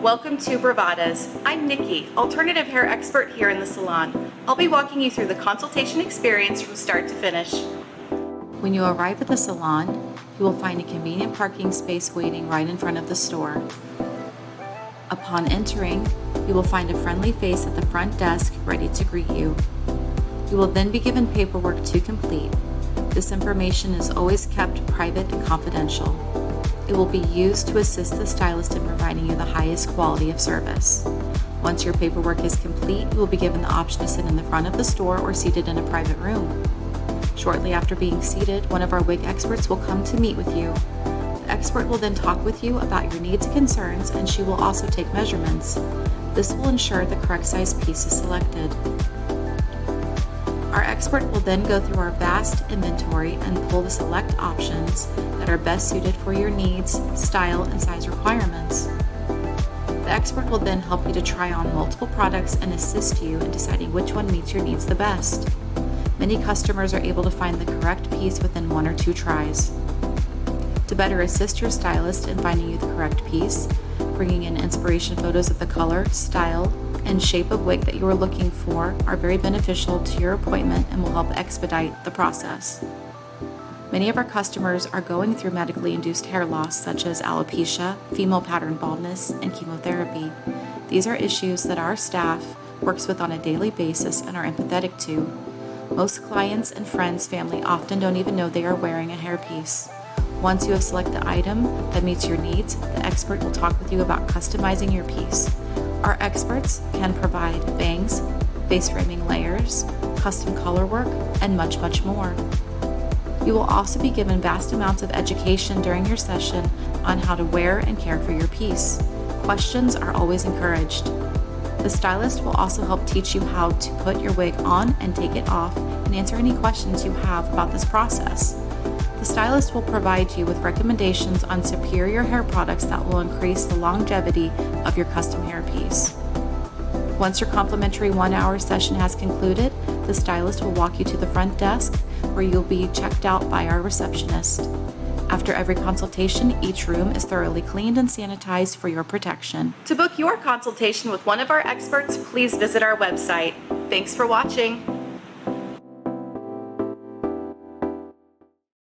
Welcome to Bravadas. I'm Nikki, alternative hair expert here in the salon. I'll be walking you through the consultation experience from start to finish. When you arrive at the salon, you will find a convenient parking space waiting right in front of the store. Upon entering, you will find a friendly face at the front desk ready to greet you. You will then be given paperwork to complete. This information is always kept private and confidential. It will be used to assist the stylist in providing you the highest quality of service. Once your paperwork is complete, you will be given the option to sit in the front of the store or seated in a private room. Shortly after being seated, one of our wig experts will come to meet with you. The expert will then talk with you about your needs and concerns, and she will also take measurements. This will ensure the correct size piece is selected. Our expert will then go through our vast inventory and pull the select options that are best suited for your needs, style, and size requirements. The expert will then help you to try on multiple products and assist you in deciding which one meets your needs the best. Many customers are able to find the correct piece within 1 or 2 tries. To better assist your stylist in finding you the correct piece, bringing in inspiration photos of the color, style, and shape of wig that you are looking for are very beneficial to your appointment and will help expedite the process. Many of our customers are going through medically induced hair loss such as alopecia, female pattern baldness, and chemotherapy. These are issues that our staff works with on a daily basis and are empathetic to. Most clients and friends, family often don't even know they are wearing a hairpiece. Once you have selected the item that meets your needs, the expert will talk with you about customizing your piece. Our experts can provide bangs, face framing layers, custom color work, and much, much more. You will also be given vast amounts of education during your session on how to wear and care for your piece. Questions are always encouraged. The stylist will also help teach you how to put your wig on and take it off and answer any questions you have about this process. The stylist will provide you with recommendations on superior hair products that will increase the longevity of your custom hairpiece. Once your complimentary 1-hour session has concluded, the stylist will walk you to the front desk where you'll be checked out by our receptionist. After every consultation, each room is thoroughly cleaned and sanitized for your protection. To book your consultation with one of our experts, please visit our website. Thanks for watching.